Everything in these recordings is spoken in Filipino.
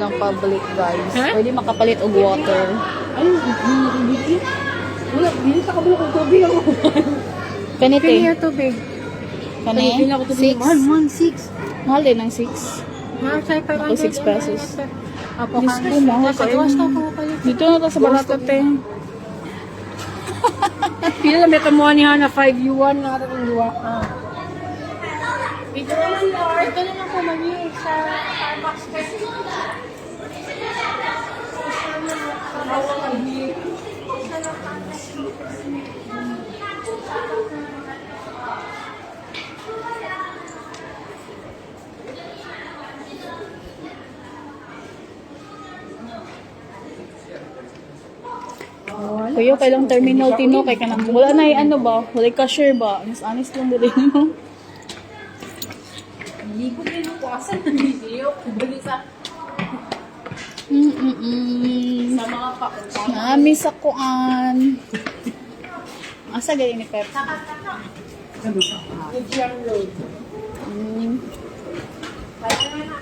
lang public, guys. Ha? Pwede makapalit og water. Ay, hindi. Wala, hindi sa kabila kong tubig ako. Kanite. Kaya tubig. Kani? Hindi na ako tubig. 6. Mahal, 1.6. Mahal din ng 6. Mahal sa 500. Ako, 6 pesos. Apo, Diyos ko, mahal Sa kayo. gawas na ako kayo. Dito na to sa barato, te. Pila lang may kamuha ni Hana, 5 yuan na rin yung luwa. Ito na lang po mali sa Starbucks. Kuya, kailang terminal tino kay kanang wala na ano ba? Wala cashier ba? Honest lang din mo. Hindi ko pinupuasan ng video. Bali sa mga pa. Nami sa kuan. Asa gali ni Pep? Woodjang Road.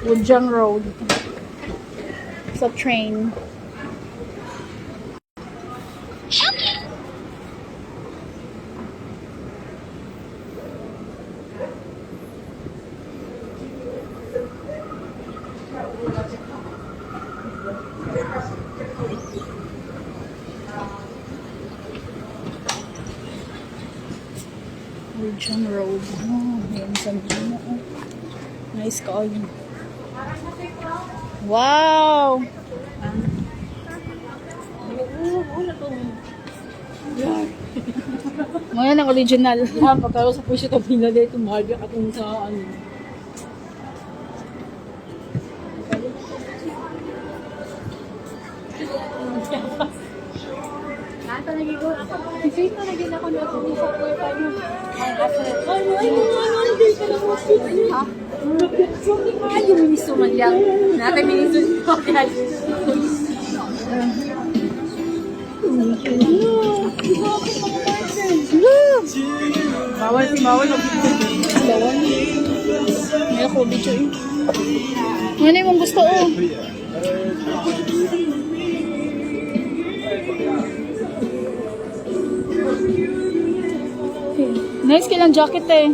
Woodjang Road. Sa train. Woodjang Road. Oh, yan sa dino. Nice ka yun. Wow! Mo yan ang original. Yeah, pagkaro sa puso ito, pinali ito, mahal yung atong sa ano. Kasi talaga na ako na ako sa puwerta niyo. Ha? Ay, yung ministro man yan. Natin ministro ko. Bawal si bawal. Bawal. May ako video eh. Ano yung gusto oh? Nice kailang jacket eh.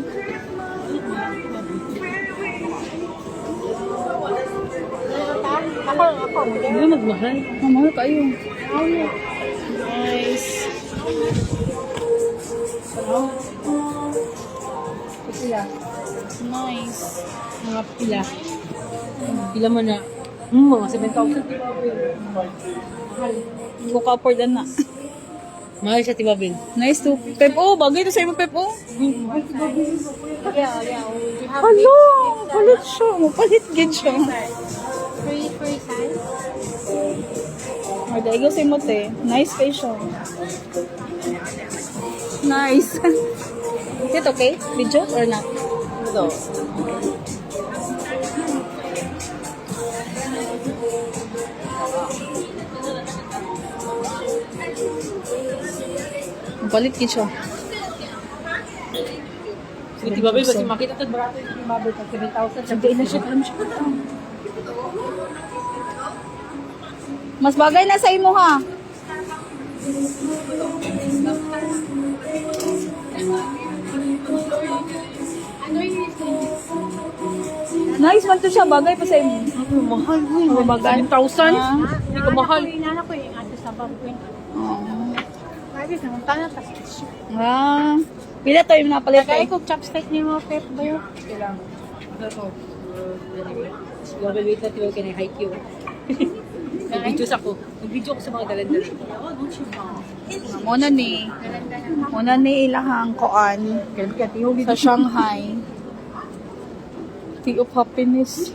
Ako. Hindi magmahal. Mahal kayo. Nice. Pila. Nice. Mga pila. Pila mo na. Mga 7,000. Hindi ko ka-afford na. Mahal siya, Tibabil. Nice to. Pep oh, bagay to sa imo Pep oh. Yeah. Hello! Palit siya. Mapalit gid siya. Free size? Or daigo sa imo te. Nice fashion. Nice. Is it okay? Video or not? Ito. Mapalit gid siya. Si Tibabil, kasi makita ito, barato yung Tibabil, 7,000. Sagday na siya. Mas bagay na sa imo ha. Nice man to siya, bagay pa sa imo. Mahal yun. Oh, bagay. 7,000? Ah. Hindi ko mahal. Inana ko yung ato sa bangkwin. Oh. Pwede sa mga tanang tas. Ah. Pila to yung napalit Kaya eh. ko chopstick ni mo, Pep, ba yun? Kailangan. Ito. Tibabil, wait na Tibabil, can I hike you? Nag-videos ako. Nag-video ako sa mga dalandalan. Muna ni ilahang koan sa Shanghai. Tea of Happiness.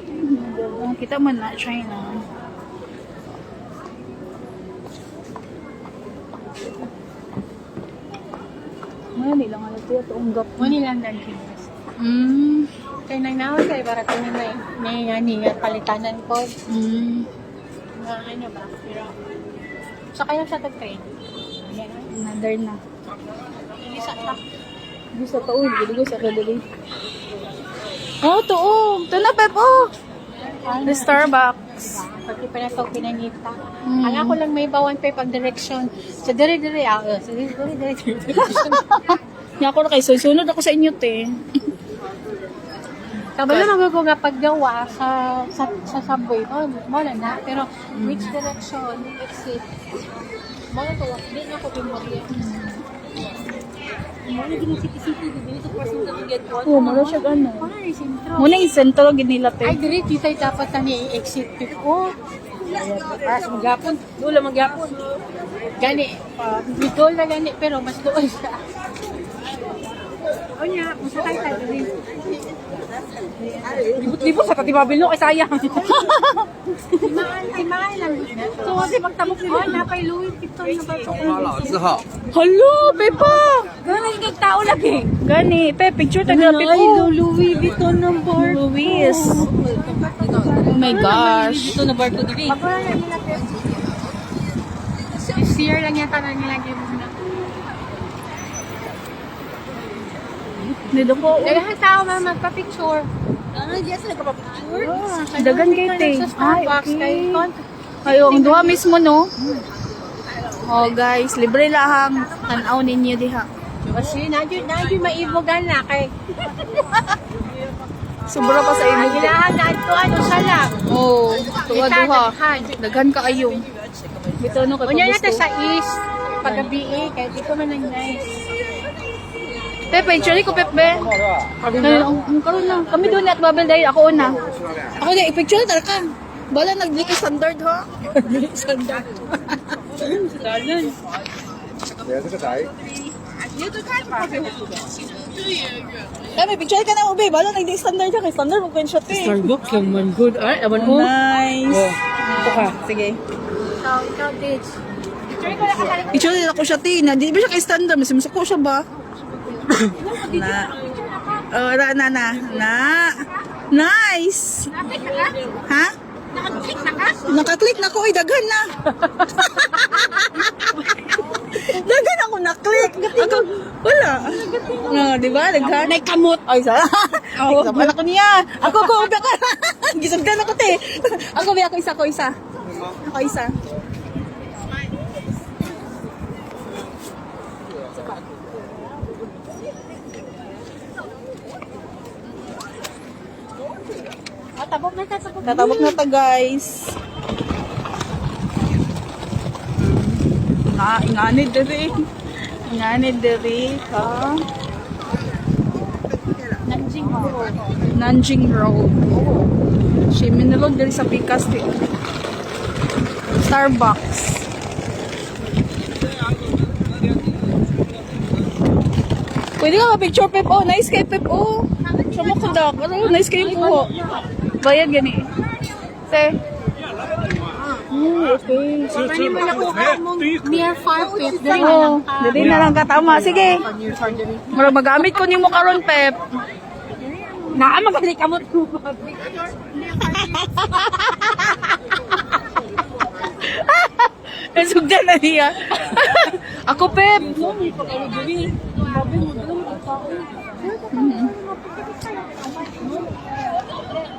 Kita man na China. Ngayon nilang alam ito ito unggap. Muni lang dan kilos. Kaya nang naman kayo, para ito may palitanan ko. Mga ano ba? Pero, sa kaya siya tag-train. Yan. Another na. Hindi sa tak. Gusto to, hindi sa kadali. Oh, to oh. Ito na, Pep, oh. The Starbucks. box. Pati pa na ito pinangita. Mm. Ang ako lang may bawan pa pag direction. Sa dire-dire ako. Sa dire-dire direction. Nga ako na kayo, sunod ako sa inyo, te. Kabalo naman ko nga paggawa sa subway. Oh, wala na. Pero which direction? Exit. Wala ko. Hindi na ako pinmorya. Muna din yung city-city, dito person na get one. Oo, mula siya gano'n. Wala yung sentro. Muna yung sentro, ginila, te. Ay, dire, dito dapat na ni-exit ko. Para sa maghapon, doon lang maghapon. Gani, doon na gani, pero mas doon siya. O niya, masakay tayo rin. Libot-libot sa katibabil no, ay sayang. Timahan lang. So, kasi pagtabok nila, napay Louis Vuitton na ba ito? 4号。 Hello, Pepa! Gano'n yung tao lagi. Gani, Pe, picture tayo na, Pepa. Louis Vuitton ng bar. Luis. Oh my gosh. Ito na bar to dili. Pagkula na nila, pero this year lang yata na nilagay mo na. Dito po. Daghan tao ba magpa-picture? Hindi sila kapapicture. Dagan kay te. Sa Starbucks, Ay, okay. kay Ayo, ang duha mismo, no? Oh, guys, libre lahang tanaw ninyo diha. Kasi nadyo maibogan na kay Sobra pa sa ang imo. ilahan na ito ano sa lang. Oh, tuwa duha. Daghan. Daghan ka ayo. Bito no kay Unya natin pagusto. sa east, paggabi kay dito man ang nice. Pepe, picture ko, Pepe. Ang karoon na. Kami doon at Babel Day. Ako una. Ako din, i-picture na ka. Bala, nag-lick standard, ha? Standard. 这个仔。 Kami, picture ka na, Ube. Bala, nag-lick standard ka. Kay standard, mag-shot eh. Starbucks lang man good. Ay, awan mo. Nice. Ito ka. Sige. Ikaw, Ditch. Picture ko lang ka. Picture na ako siya, Tina. Di ba siya kay standard? Mas masako siya ba? Na. Oh, na. Nice. Ha? Nakaklik na ko. Ay, daghan na. Daghan ako naklik. Ako, wala. No, di ba? Daghan. May kamot. Ay, sa. Ay, sa pala ko niya. Ako, ubi ako. Gisagdan ako, te. Ako, ubi ako isa. Ako isa. Tabok na tabok. Tatabok na ta, guys. Inganid diri. Inganid diri, ha? Nanjing Road. Nanjing Road. Siya minulog diri sa Pikas, eh. Starbucks. Pwede ka ma-picture, Pep. Oh, nice kay Pep. Oh, sama ko da. Oh, nice kay po. Bayad gani. Te. Okay. Pwede mo na kuha mo near Far Pit. Dali na Oh, lang ka. dali na lang katama. Sige. Near Far Pit. Mura magamit ko nimo karon, Pep. Naa, magaling kamot ko. Nasugdan na niya. Ako, Pep.